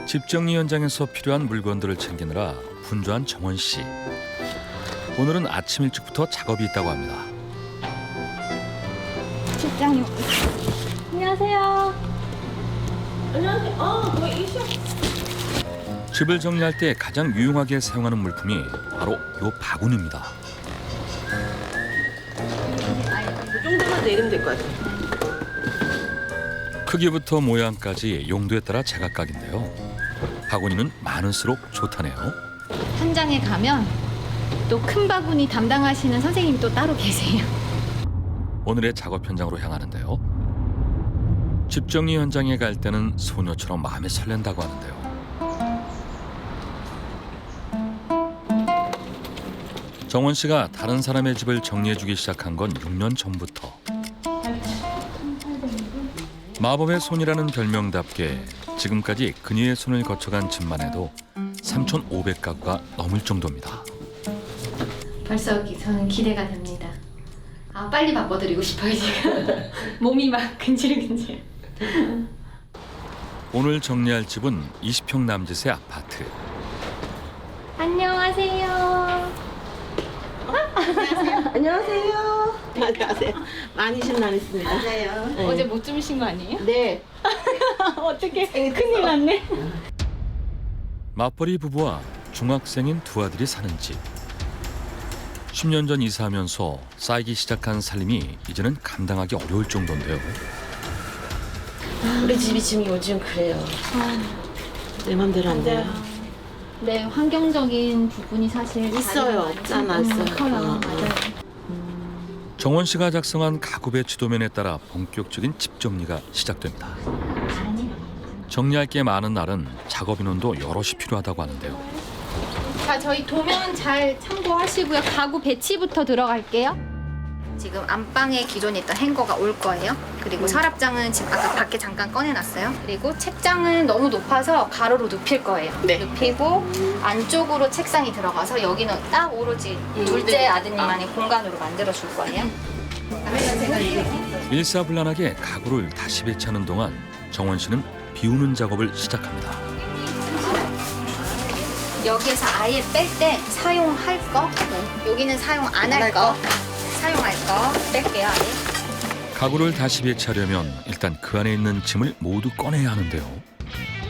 집 정리 현장에서 필요한 물건들을 챙기느라 분주한 정원 씨. 오늘은 아침 일찍부터 작업이 있다고 합니다. 실장님. 안녕하세요. 집을 정리할 때 가장 유용하게 사용하는 물품이 바로 이 바구니입니다. 이 정도만 내리면 될 것 같아요. 크기부터 모양까지 용도에 따라 제각각인데요. 바구니는 많을수록 좋다네요. 현장에 가면 또 큰 바구니 담당하시는 선생님이 또 따로 계세요. 오늘의 작업 현장으로 향하는데요. 집 정리 현장에 갈 때는 소녀처럼 마음이 설렌다고 하는데요. 정원 씨가 다른 사람의 집을 정리해주기 시작한 건 6년 전부터. 마법의 손이라는 별명답게 지금까지 그녀의 손을 거쳐간 집만 해도 3,500가구가 넘을 정도입니다. 벌써 저는 기대가 됩니다. 아, 빨리 바꿔드리고 싶어요, 지금. 몸이 막 근질근질. 오늘 정리할 집은 20평 남짓의 아파트. 안녕하세요. 안녕하세요. 안녕하세요. 많이 신나셨습니다. 맞아요. 네. 어제 못 주무신 거 아니에요? 네. 어떻게 큰일 났네. 맞벌이 부부와 중학생인 두 아들이 사는 집. 10년 전 이사하면서 쌓이기 시작한 살림이 이제는 감당하기 어려울 정도인데요. 우리 집이 지금 요즘 그래요. 내 맘대로 안 돼요. 네, 환경적인 부분이 사실 있어요. 없잖아, 있어요. 커요. 맞아요. 정원 씨가 작성한 가구 배치 도면에 따라 본격적인 집 정리가 시작됩니다. 정리할 게 많은 날은 작업 인원도 여럿이 필요하다고 하는데요. 자, 저희 도면 잘 참고하시고요. 가구 배치부터 들어갈게요. 지금 안방에 기존에 있던 행거가 올 거예요. 그리고 서랍장은 지금 아까 밖에 잠깐 꺼내놨어요. 그리고 책장은 너무 높아서 가로로 눕힐 거예요. 네. 눕히고 안쪽으로 책상이 들어가서 여기는 딱 오로지 둘째 아드님만의 공간으로 만들어 줄 거예요. 일사불란하게 가구를 다시 배치하는 동안 정원 씨는 비우는 작업을 시작합니다. 여기에서 아예 뺄 때 사용할 거, 여기는 사용 안 할 거, 사용할 거 뺄게요. 아예. 가구를 다시 배치하려면 일단 그 안에 있는 짐을 모두 꺼내야 하는데요.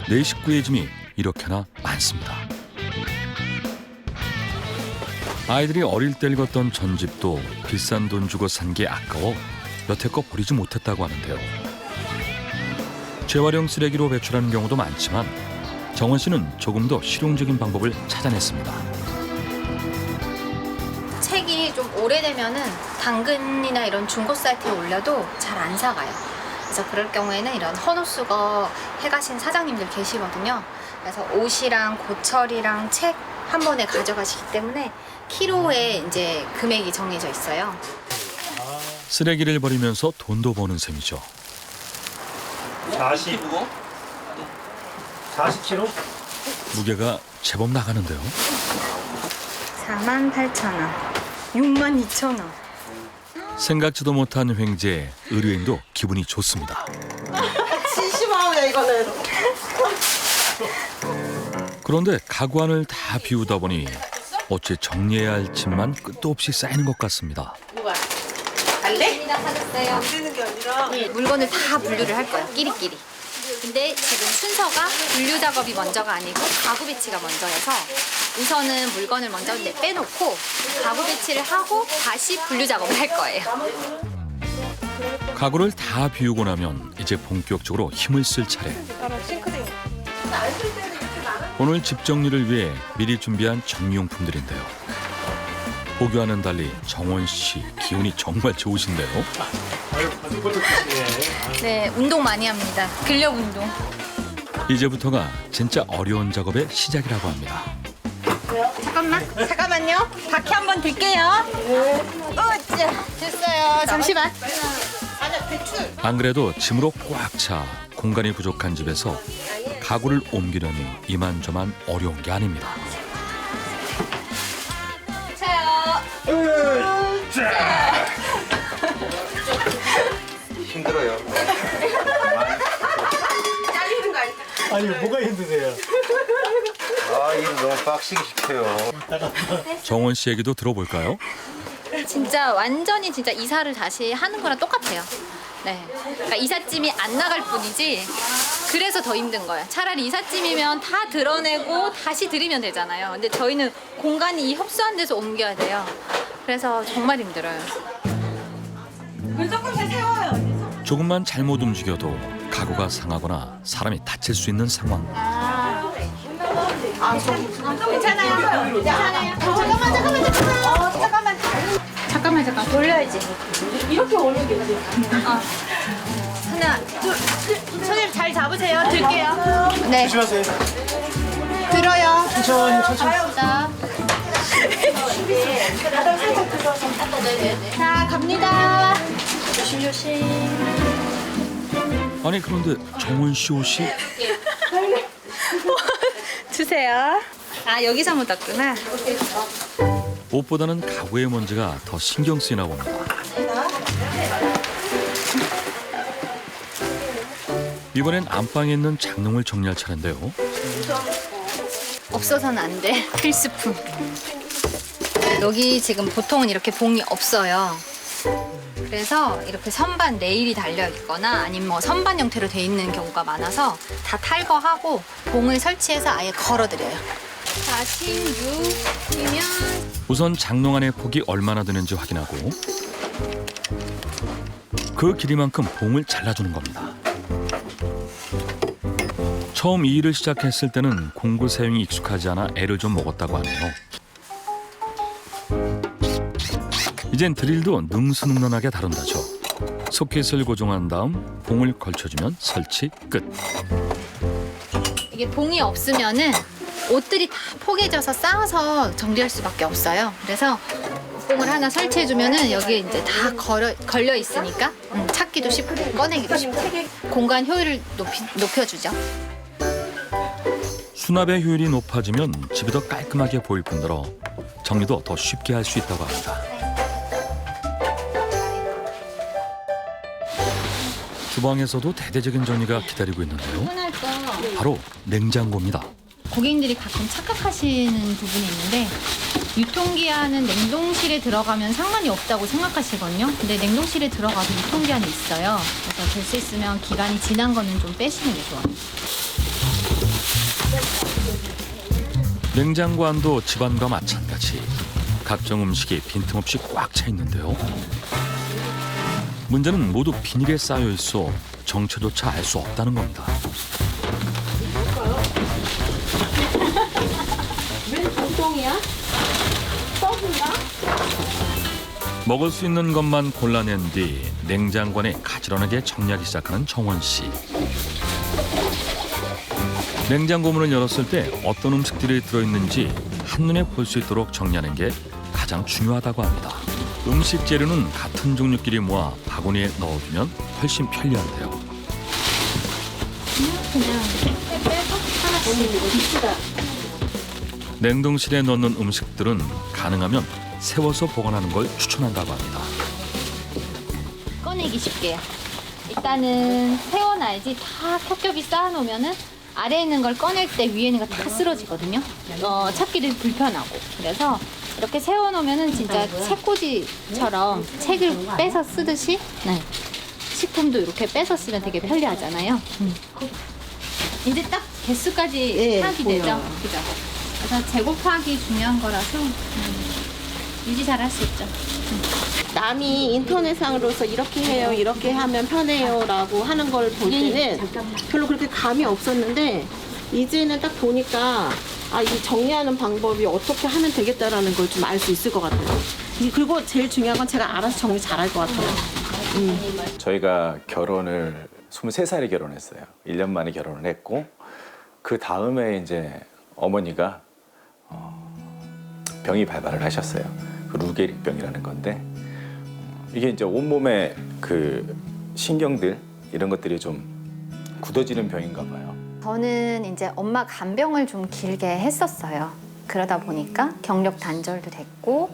네 식구의 짐이 이렇게나 많습니다. 아이들이 어릴 때 읽었던 전집도 비싼 돈 주고 산 게 아까워 여태껏 버리지 못했다고 하는데요. 재활용 쓰레기로 배출하는 경우도 많지만 정원 씨는 조금 더 실용적인 방법을 찾아냈습니다. 책이 좀 오래되면은 당근이나 이런 중고 사이트에 올려도 잘 안 사가요. 그래서 그럴 경우에는 이런 헌옷수거 해가신 사장님들 계시거든요. 그래서 옷이랑 고철이랑 책 한 번에 가져가시기 때문에 키로에 이제 금액이 정해져 있어요. 쓰레기를 버리면서 돈도 버는 셈이죠. 40kg? 무게가 제법 나가는데요. 48,000원, 62,000원. 생각지도 못한 횡재에 의뢰인도 기분이 좋습니다. 심심하네 이거는. 그런데 가구 안을 다 비우다 보니 어째 정리해야 할 짐만 끝도 없이 쌓이는 것 같습니다. 누가? 갈래? 사줬어요. 되는 게 아니라. 물건을 다 분류를 할 거예요. 끼리끼리. 근데 지금 순서가 분류 작업이 먼저가 아니고 가구 배치가 먼저여서 우선은 물건을 먼저 빼놓고 가구 배치를 하고 다시 분류 작업을 할 거예요. 가구를 다 비우고 나면 이제 본격적으로 힘을 쓸 차례. 오늘 집 정리를 위해 미리 준비한 정리용품들인데요. 보기와는 달리 정원 씨 기운이 정말 좋으신데요. 네, 운동 많이 합니다. 근력 운동. 이제부터가 진짜 어려운 작업의 시작이라고 합니다. 잠깐만요. 바퀴 한번 들게요. 으쌰. 됐어요. 잠시만. 안 그래도 짐으로 꽉 차 공간이 부족한 집에서 가구를 옮기려니 이만저만 어려운 게 아닙니다. 힘들어요. 아니 뭐가 힘드세요? 아, 일 너무 빡시게 시켜요. 정원 씨 얘기도 들어볼까요? 진짜 완전히 진짜 이사를 다시 하는 거랑 똑같아요. 네. 그러니까 이삿짐이 안 나갈 뿐이지 그래서 더 힘든 거예요. 차라리 이삿짐이면 다 드러내고 다시 들이면 되잖아요. 근데 저희는 공간이 협소한 데서 옮겨야 돼요. 그래서 정말 힘들어요. 조금만 잘못 움직여도 가구가 상하거나 사람이 다칠 수 있는 상황. 괜찮아요. 잠깐만 돌려야지. 이렇게 올리면 되지. 하나, 둘, 손님 잘 잡으세요. 들게요. 네. 조심하세요. 들어요. 천천히. 자. 자, 갑니다. 조심. 아니 그런데 정원 씨 옷이 주세요. 아, 여기서 묻었구나. 옷보다는 가구의 먼지가 더 신경 쓰이나 봅니다. 이번엔 안방에 있는 장롱을 정리할 차례인데요. 없어서는 안 돼. 필수품. 여기 지금 보통은 이렇게 봉이 없어요. 그래서 이렇게 선반 레일이 달려 있거나 아니면 뭐 선반 형태로 돼 있는 경우가 많아서 다 탈거하고 봉을 설치해서 아예 걸어드려요. 46이면 우선 장롱 안의 폭이 얼마나 되는지 확인하고 그 길이만큼 봉을 잘라주는 겁니다. 처음 이 일을 시작했을 때는 공구 사용이 익숙하지 않아 애를 좀 먹었다고 하네요. 이젠 드릴도 능수능란하게 다룬다죠. 소켓을 고정한 다음 봉을 걸쳐주면 설치 끝. 이게 봉이 없으면은 옷들이 다 포개져서 쌓아서 정리할 수밖에 없어요. 그래서 봉을 하나 설치해주면은 여기에 이제 다 걸려 있으니까 찾기도 쉽고 꺼내기도 쉽고 공간 효율을 높여주죠. 수납의 효율이 높아지면 집이 더 깔끔하게 보일 뿐더러 정리도 더 쉽게 할 수 있다고 합니다. 주방에서도 대대적인 정리가 기다리고 있는데요. 바로 냉장고입니다. 고객님들이 가끔 착각하시는 부분이 있는데 유통기한은 냉동실에 들어가면 상관이 없다고 생각하시거든요. 근데 냉동실에 들어가도 유통기한이 있어요. 그래서 될 수 있으면 기간이 지난 거는 좀 빼시는 게 좋아요. 냉장고 안도 집안과 마찬가지 각종 음식이 빈틈없이 꽉 차 있는데요. 문제는 모두 비닐에 쌓여 있어 정체조차 알 수 없다는 겁니다. 먹을 수 있는 것만 골라낸 뒤 냉장고 안에 가지런하게 정리하기 시작하는 정원 씨. 냉장고 문을 열었을 때 어떤 음식들이 들어있는지 한눈에 볼 수 있도록 정리하는 게 가장 중요하다고 합니다. 음식 재료는 같은 종류끼리 모아 바구니에 넣어두면 훨씬 편리한데요. 냉동실에 넣는 음식들은 가능하면 세워서 보관하는 걸 추천한다고 합니다. 꺼내기 쉽게요. 일단은 세워놔야지 다 겹겹이 쌓아놓으면은 아래에 있는 걸 꺼낼 때 위에 있는 거 다 쓰러지거든요. 찾기도 불편하고. 그래서 이렇게 세워놓으면은 진짜 책꽂이처럼 책을 빼서 쓰듯이 식품도 이렇게 빼서 쓰면 되게 편리하잖아요. 이제 딱 개수까지 파악이 되죠. 그죠? 그래서 재고파악이 중요한 거라서 유지 잘 할 수 있죠. 남이 인터넷상으로서 이렇게 해요, 이렇게 하면 편해요라고 하는 걸 볼 때는 별로 그렇게 감이 없었는데 이제는 딱 보니까 이 정리하는 방법이 어떻게 하면 되겠다라는 걸 좀 알 수 있을 것 같아요. 그리고 제일 중요한 건 제가 알아서 정리 잘할 것 같아요. 저희가 결혼을 23살에 결혼했어요. 1년 만에 결혼을 했고 그 다음에 이제 어머니가 병이 발발을 하셨어요. 그 루게릭병이라는 건데 이게 이제 온몸에 그 신경들 이런 것들이 좀 굳어지는 병인가 봐요. 저는 이제 엄마 간병을 좀 길게 했었어요. 그러다 보니까 경력 단절도 됐고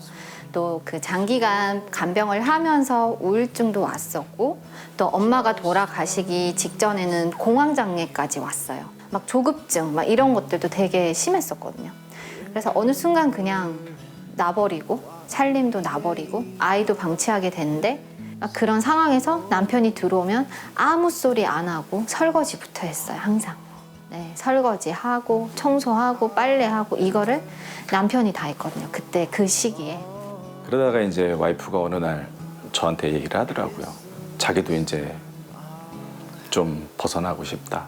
또 그 장기간 간병을 하면서 우울증도 왔었고 또 엄마가 돌아가시기 직전에는 공황장애까지 왔어요. 막 조급증 막 이런 것들도 되게 심했었거든요. 그래서 어느 순간 그냥 놔버리고 살림도 놔버리고 아이도 방치하게 되는데 그런 상황에서 남편이 들어오면 아무 소리 안 하고 설거지부터 했어요. 항상. 네, 설거지하고 청소하고 빨래하고 이거를 남편이 다 했거든요. 그때 그 시기에. 그러다가 이제 와이프가 어느 날 저한테 얘기를 하더라고요. 자기도 이제 좀 벗어나고 싶다,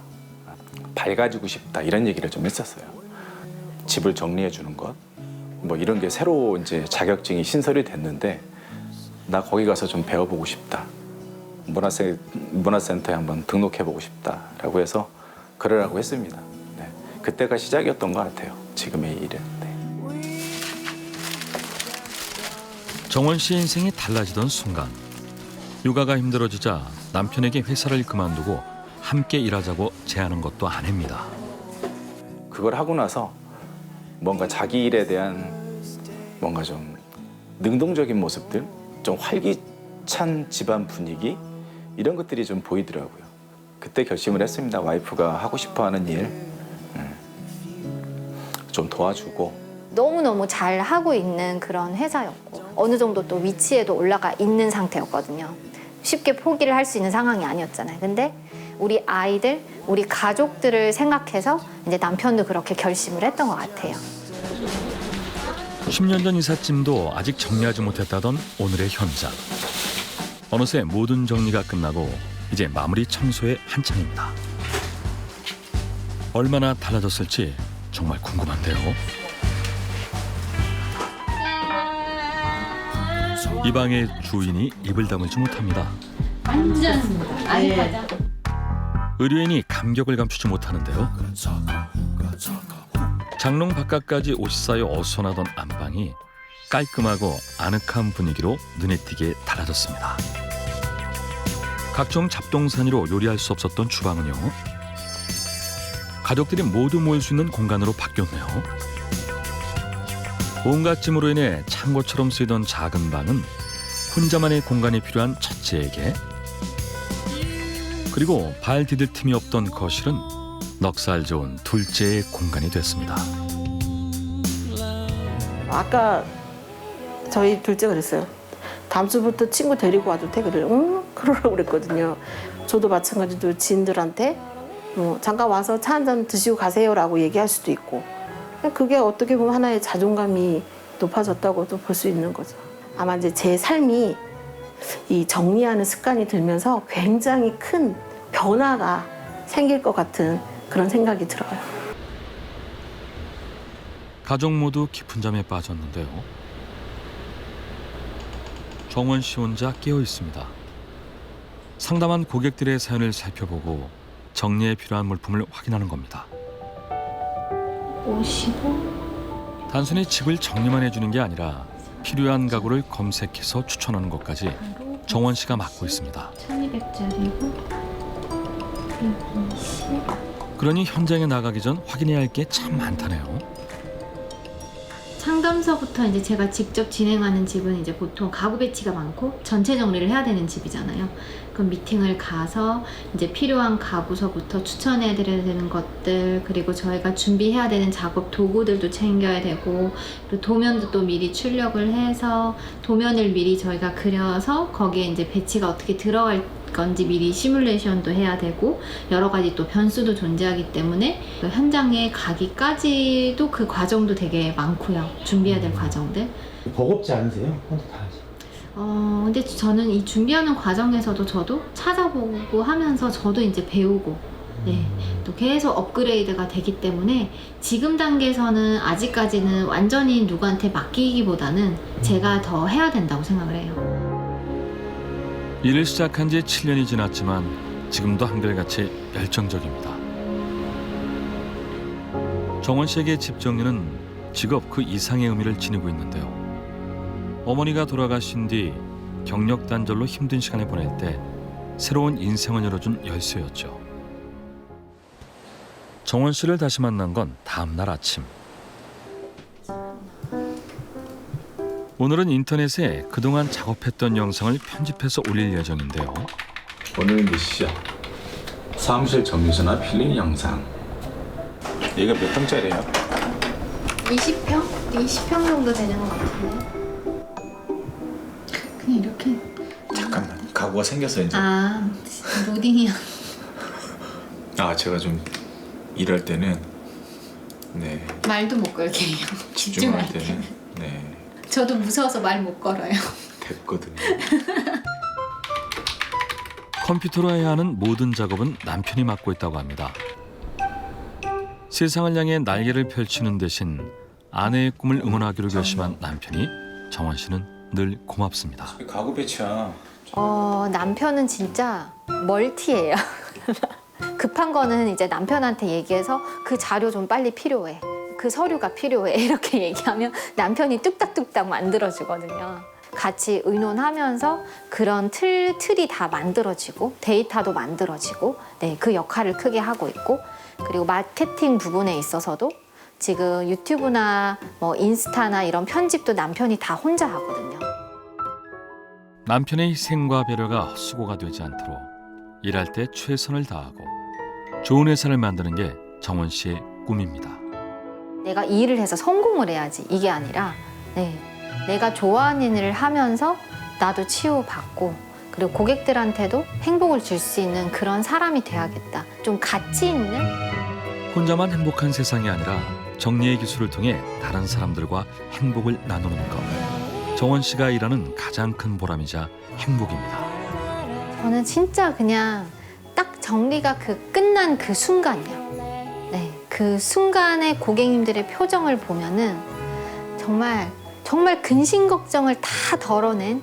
밝아지고 싶다 이런 얘기를 좀 했었어요. 집을 정리해 주는 것, 뭐 이런 게 새로 이제 자격증이 신설이 됐는데 나 거기 가서 좀 배워보고 싶다. 문화센터에 한번 등록해보고 싶다라고 해서 그러라고 했습니다. 네. 그때가 시작이었던 것 같아요. 지금의 일은. 네. 정원 씨의 인생이 달라지던 순간 육아가 힘들어지자 남편에게 회사를 그만두고 함께 일하자고 제안한 것도 아내입니다. 그걸 하고 나서 뭔가 자기 일에 대한 뭔가 좀 능동적인 모습들, 좀 활기찬 집안 분위기 이런 것들이 좀 보이더라고요. 그때 결심을 했습니다. 와이프가 하고 싶어하는 일 좀 도와주고. 너무너무 잘 하고 있는 그런 회사였고 어느 정도 또 위치에도 올라가 있는 상태였거든요. 쉽게 포기를 할 수 있는 상황이 아니었잖아요. 근데 우리 아이들, 우리 가족들을 생각해서 이제 남편도 그렇게 결심을 했던 것 같아요. 10년 전 이삿짐도 아직 정리하지 못했다던 오늘의 현장. 어느새 모든 정리가 끝나고 이제 마무리 청소에 한창입니다. 얼마나 달라졌을지 정말 궁금한데요. 이 방의 주인이 입을 다물지 못합니다. 의뢰인이 감격을 감추지 못하는데요. 장롱 바깥까지 옷이 쌓여 어수선하던 안방이 깔끔하고 아늑한 분위기로 눈에 띄게 달라졌습니다. 각종 잡동사니로 요리할 수 없었던 주방은요. 가족들이 모두 모일 수 있는 공간으로 바뀌었네요. 온갖 짐으로 인해 창고처럼 쓰이던 작은 방은 혼자만의 공간이 필요한 첫째에게, 그리고 발 디딜 틈이 없던 거실은 넉살 좋은 둘째의 공간이 됐습니다. 아까 저희 둘째가 그랬어요. 다음 주부터 친구 데리고 와도 돼? 그래요. 응? 그러라고 그랬거든요. 저도 마찬가지로 지인들한테 잠깐 와서 차 한잔 드시고 가세요라고 얘기할 수도 있고, 그게 어떻게 보면 하나의 자존감이 높아졌다고도 볼 수 있는 거죠. 아마 이제 제 삶이 이 정리하는 습관이 들면서 굉장히 큰 변화가 생길 것 같은 그런 생각이 들어요. 가족 모두 깊은 잠에 빠졌는데요. 정원 씨 혼자 깨어 있습니다. 상담한 고객들의 사연을 살펴보고 정리에 필요한 물품을 확인하는 겁니다. 55? 단순히 집을 정리만 해주는 게 아니라 필요한 가구를 검색해서 추천하는 것까지 정원 씨가 맡고 있습니다. 1200짜리고 120. 그러니 현장에 나가기 전 확인해야 할 게 참 많다네요. 상담서부터 이제 제가 직접 진행하는 집은 이제 보통 가구 배치가 많고 전체 정리를 해야 되는 집이잖아요. 그럼 미팅을 가서 이제 필요한 가구서부터 추천해 드려야 되는 것들, 그리고 저희가 준비해야 되는 작업 도구들도 챙겨야 되고, 그리고 도면도 또 미리 출력을 해서 도면을 미리 저희가 그려서 거기에 이제 배치가 어떻게 들어갈 건지 미리 시뮬레이션도 해야 되고, 여러 가지 또 변수도 존재하기 때문에 현장에 가기까지도 그 과정도 되게 많고요. 준비해야 될 과정들. 버겁지 않으세요? 혼자 다 하지. 근데 저는 이 준비하는 과정에서도 저도 찾아보고 하면서 저도 이제 배우고, 네, 또 계속 업그레이드가 되기 때문에 지금 단계에서는 아직까지는 완전히 누구한테 맡기기보다는 제가 더 해야 된다고 생각을 해요. 일을 시작한 지 7년이 지났지만 지금도 한결같이 열정적입니다. 정원 씨에게 집 정리는 직업 그 이상의 의미를 지니고 있는데요. 어머니가 돌아가신 뒤 경력 단절로 힘든 시간을 보낼 때 새로운 인생을 열어준 열쇠였죠. 정원 씨를 다시 만난 건 다음 날 아침. 오늘은 인터넷에 그동안 작업했던 영상을 편집해서 올릴 예정인데요. 오늘 미션 사무실 정리수나 필링 영상. 얘가 몇 평짜리예요? 20평? 20평 정도 되는 것 같은데. 그냥 이렇게. 잠깐만, 가구가 생겼어 이제. 아, 로딩이야. 제가 좀 일할 때는 네 말도 못 걸게 해요. 집중할 집중할 때. 때는 네 저도 무서워서 말 못 걸어요. 됐거든요. 컴퓨터로 해야 하는 모든 작업은 남편이 맡고 있다고 합니다. 세상을 향해 날개를 펼치는 대신 아내의 꿈을 응원하기로 결심한 남편이 정원 씨는 늘 고맙습니다. 가구 배치야. 남편은 진짜 멀티예요. 급한 거는 이제 남편한테 얘기해서 그 자료 좀 빨리 필요해. 그 서류가 필요해. 이렇게 얘기하면 남편이 뚝딱뚝딱 만들어주거든요. 같이 의논하면서 그런 틀이 다 만들어지고 데이터도 만들어지고 네, 그 역할을 크게 하고 있고 그리고 마케팅 부분에 있어서도 지금 유튜브나 뭐 인스타나 이런 편집도 남편이 다 혼자 하거든요. 남편의 희생과 배려가 헛수고가 되지 않도록 일할 때 최선을 다하고 좋은 회사를 만드는 게 정원 씨의 꿈입니다. 내가 이 일을 해서 성공을 해야지 이게 아니라 네, 내가 좋아하는 일을 하면서 나도 치유받고 그리고 고객들한테도 행복을 줄 수 있는 그런 사람이 돼야겠다. 좀 가치 있는 혼자만 행복한 세상이 아니라 정리의 기술을 통해 다른 사람들과 행복을 나누는 것. 정원 씨가 일하는 가장 큰 보람이자 행복입니다. 저는 진짜 그냥 딱 정리가 끝난 그 순간이요. 네, 그 순간에 고객님들의 표정을 보면은 정말 근심 걱정을 다 덜어낸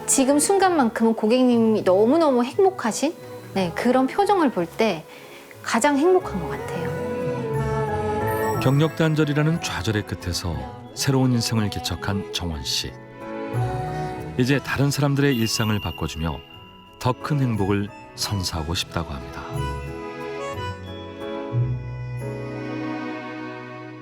지금 순간만큼은 고객님이 너무너무 행복하신 네, 그런 표정을 볼 때 가장 행복한 것 같아요. 경력 단절이라는 좌절의 끝에서 새로운 인생을 개척한 정원 씨. 이제 다른 사람들의 일상을 바꿔주며 더 큰 행복을 선사하고 싶다고 합니다.